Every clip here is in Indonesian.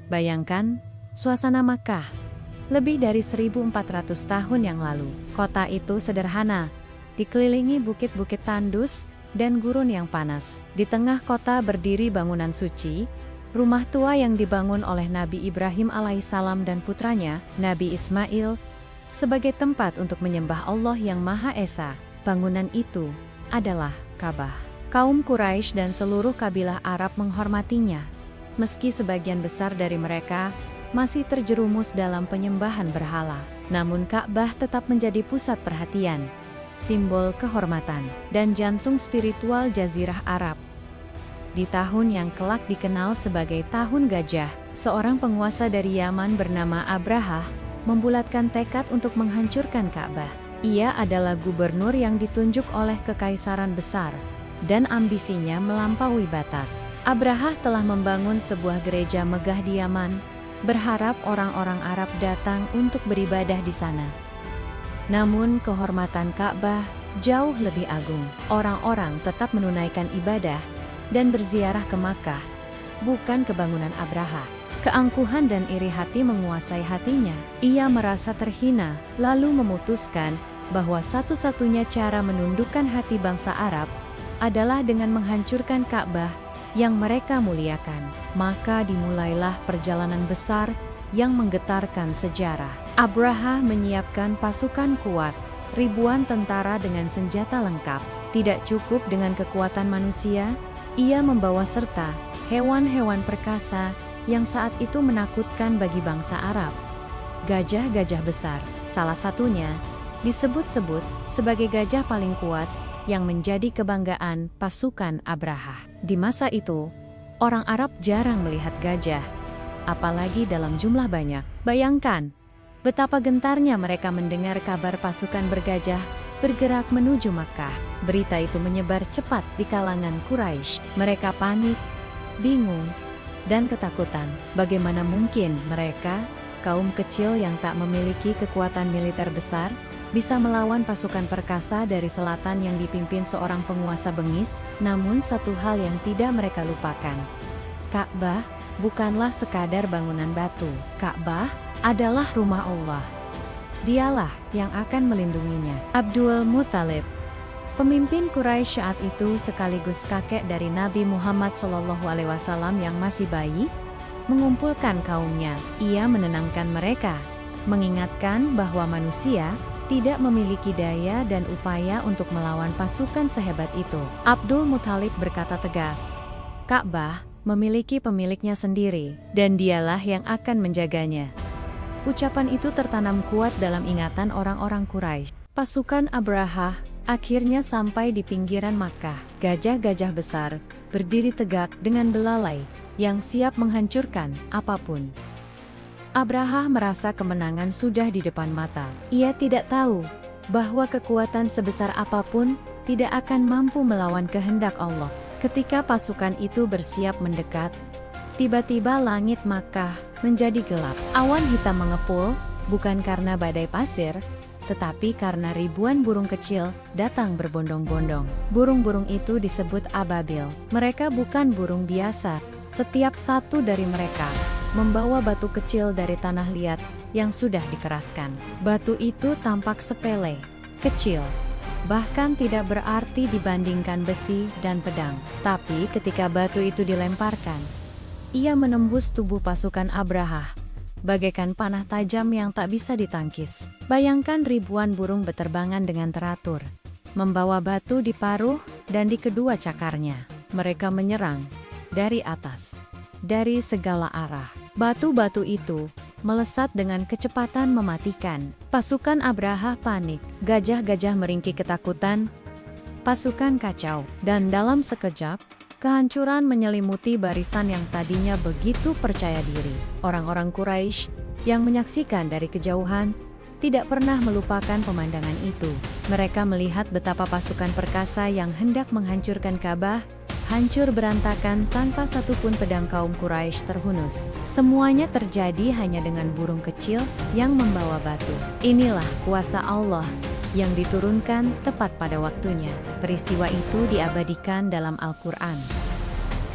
Bayangkan, suasana Makkah. Lebih dari 1400 tahun yang lalu, kota itu sederhana, dikelilingi bukit-bukit tandus dan gurun yang panas. Di tengah kota berdiri bangunan suci, rumah tua yang dibangun oleh Nabi Ibrahim alaihissalam dan putranya, Nabi Ismail, sebagai tempat untuk menyembah Allah yang Maha Esa. Bangunan itu adalah Ka'bah. Kaum Quraisy dan seluruh kabilah Arab menghormatinya, meski sebagian besar dari mereka masih terjerumus dalam penyembahan berhala. Namun Ka'bah tetap menjadi pusat perhatian, simbol kehormatan, dan jantung spiritual Jazirah Arab. Di tahun yang kelak dikenal sebagai Tahun Gajah, seorang penguasa dari Yaman bernama Abrahah membulatkan tekad untuk menghancurkan Ka'bah. Ia adalah gubernur yang ditunjuk oleh kekaisaran besar, dan ambisinya melampaui batas. Abrahah telah membangun sebuah gereja megah di Yaman, berharap orang-orang Arab datang untuk beribadah di sana. Namun kehormatan Ka'bah jauh lebih agung. Orang-orang tetap menunaikan ibadah dan berziarah ke Makkah, bukan ke bangunan Abrahah. Keangkuhan dan iri hati menguasai hatinya. Ia merasa terhina, lalu memutuskan bahwa satu-satunya cara menundukkan hati bangsa Arab adalah dengan menghancurkan Ka'bah yang mereka muliakan. Maka dimulailah perjalanan besar yang menggetarkan sejarah. Abrahah menyiapkan pasukan kuat, ribuan tentara dengan senjata lengkap. Tidak cukup dengan kekuatan manusia, ia membawa serta hewan-hewan perkasa yang saat itu menakutkan bagi bangsa Arab. Gajah-gajah besar, salah satunya, disebut-sebut sebagai gajah paling kuat yang menjadi kebanggaan pasukan Abrahah. Di masa itu, orang Arab jarang melihat gajah, apalagi dalam jumlah banyak. Bayangkan betapa gentarnya mereka mendengar kabar pasukan bergajah bergerak menuju Makkah. Berita itu menyebar cepat di kalangan Quraisy. Mereka panik, bingung, dan ketakutan. Bagaimana mungkin mereka, kaum kecil yang tak memiliki kekuatan militer besar, bisa melawan pasukan perkasa dari selatan yang dipimpin seorang penguasa bengis? Namun satu hal yang tidak mereka lupakan. Ka'bah bukanlah sekadar bangunan batu. Ka'bah adalah rumah Allah. Dialah yang akan melindunginya. Abdul Muthalib, pemimpin Quraisy saat itu sekaligus kakek dari Nabi Muhammad SAW yang masih bayi, mengumpulkan kaumnya. Ia menenangkan mereka, mengingatkan bahwa manusia tidak memiliki daya dan upaya untuk melawan pasukan sehebat itu. Abdul Muthalib berkata tegas, Ka'bah memiliki pemiliknya sendiri, dan dialah yang akan menjaganya. Ucapan itu tertanam kuat dalam ingatan orang-orang Quraisy. Pasukan Abrahah akhirnya sampai di pinggiran Makkah. Gajah-gajah besar berdiri tegak dengan belalai, yang siap menghancurkan apapun. Abrahah merasa kemenangan sudah di depan mata. Ia tidak tahu bahwa kekuatan sebesar apapun tidak akan mampu melawan kehendak Allah. Ketika pasukan itu bersiap mendekat, tiba-tiba langit Makkah menjadi gelap. Awan hitam mengepul, bukan karena badai pasir, tetapi karena ribuan burung kecil datang berbondong-bondong. Burung-burung itu disebut ababil. Mereka bukan burung biasa. Setiap satu dari mereka membawa batu kecil dari tanah liat yang sudah dikeraskan. Batu itu tampak sepele, kecil, bahkan tidak berarti dibandingkan besi dan pedang. Tapi ketika batu itu dilemparkan, ia menembus tubuh pasukan Abrahah, bagaikan panah tajam yang tak bisa ditangkis. Bayangkan ribuan burung beterbangan dengan teratur, membawa batu di paruh dan di kedua cakarnya. Mereka menyerang dari atas, dari segala arah. Batu-batu itu melesat dengan kecepatan mematikan. Pasukan Abrahah panik, gajah-gajah meringkik ketakutan, pasukan kacau, dan dalam sekejap, kehancuran menyelimuti barisan yang tadinya begitu percaya diri. Orang-orang Quraisy yang menyaksikan dari kejauhan tidak pernah melupakan pemandangan itu. Mereka melihat betapa pasukan perkasa yang hendak menghancurkan Ka'bah hancur berantakan tanpa satupun pedang kaum Quraisy terhunus. Semuanya terjadi hanya dengan burung kecil yang membawa batu. Inilah kuasa Allah yang diturunkan tepat pada waktunya. Peristiwa itu diabadikan dalam Al-Quran.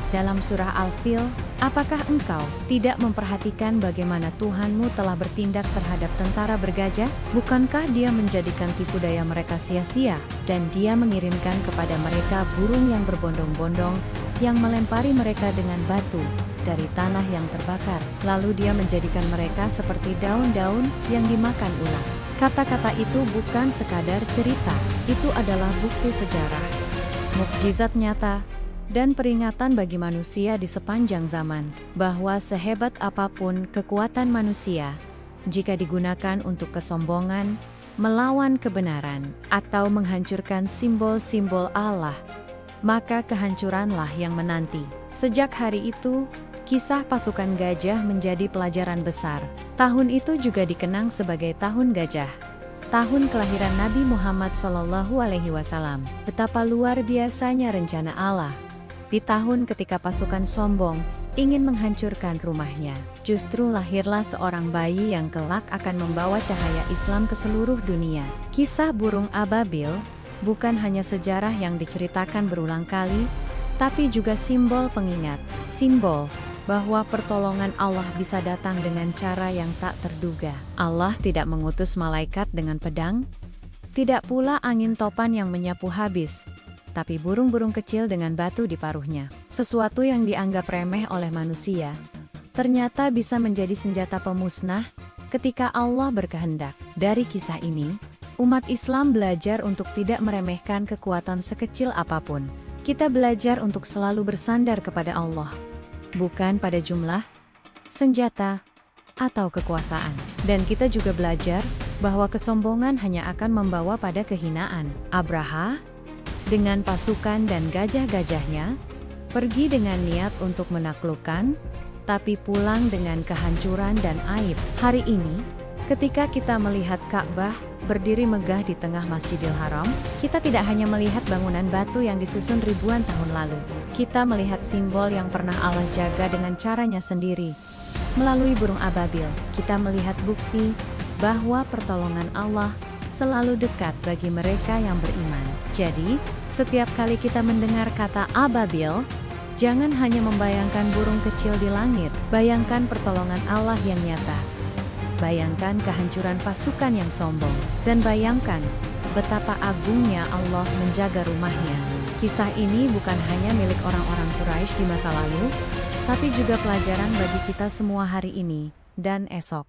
Dalam surah Al-Fil, Apakah engkau tidak memperhatikan bagaimana Tuhanmu telah bertindak terhadap tentara bergajah? Bukankah Dia menjadikan tipu daya mereka sia-sia, dan Dia mengirimkan kepada mereka burung yang berbondong-bondong, yang melempari mereka dengan batu dari tanah yang terbakar. Lalu Dia menjadikan mereka seperti daun-daun yang dimakan ulat. Kata-kata itu bukan sekadar cerita, itu adalah bukti sejarah, mukjizat nyata, dan peringatan bagi manusia di sepanjang zaman, bahwa sehebat apapun kekuatan manusia, jika digunakan untuk kesombongan, melawan kebenaran, atau menghancurkan simbol-simbol Allah, maka kehancuranlah yang menanti. Sejak hari itu, kisah pasukan gajah menjadi pelajaran besar. Tahun itu juga dikenang sebagai Tahun Gajah, tahun kelahiran Nabi Muhammad SAW. Betapa luar biasanya rencana Allah. Di tahun ketika pasukan sombong ingin menghancurkan rumahnya, justru lahirlah seorang bayi yang kelak akan membawa cahaya Islam ke seluruh dunia. Kisah burung ababil bukan hanya sejarah yang diceritakan berulang kali, tapi juga simbol pengingat, simbol bahwa pertolongan Allah bisa datang dengan cara yang tak terduga. Allah tidak mengutus malaikat dengan pedang, tidak pula angin topan yang menyapu habis, tapi burung-burung kecil dengan batu di paruhnya. Sesuatu yang dianggap remeh oleh manusia, ternyata bisa menjadi senjata pemusnah ketika Allah berkehendak. Dari kisah ini, umat Islam belajar untuk tidak meremehkan kekuatan sekecil apapun. Kita belajar untuk selalu bersandar kepada Allah, bukan pada jumlah, senjata, atau kekuasaan. Dan kita juga belajar bahwa kesombongan hanya akan membawa pada kehinaan. Abraha dengan pasukan dan gajah-gajahnya, pergi dengan niat untuk menaklukkan, tapi pulang dengan kehancuran dan aib. Hari ini, ketika kita melihat Ka'bah berdiri megah di tengah Masjidil Haram, kita tidak hanya melihat bangunan batu yang disusun ribuan tahun lalu. Kita melihat simbol yang pernah Allah jaga dengan caranya sendiri. Melalui burung ababil, kita melihat bukti bahwa pertolongan Allah selalu dekat bagi mereka yang beriman. Jadi, setiap kali kita mendengar kata ababil, jangan hanya membayangkan burung kecil di langit, bayangkan pertolongan Allah yang nyata. Bayangkan kehancuran pasukan yang sombong, dan bayangkan betapa agungnya Allah menjaga rumahnya. Kisah ini bukan hanya milik orang-orang Quraisy di masa lalu, tapi juga pelajaran bagi kita semua hari ini dan esok.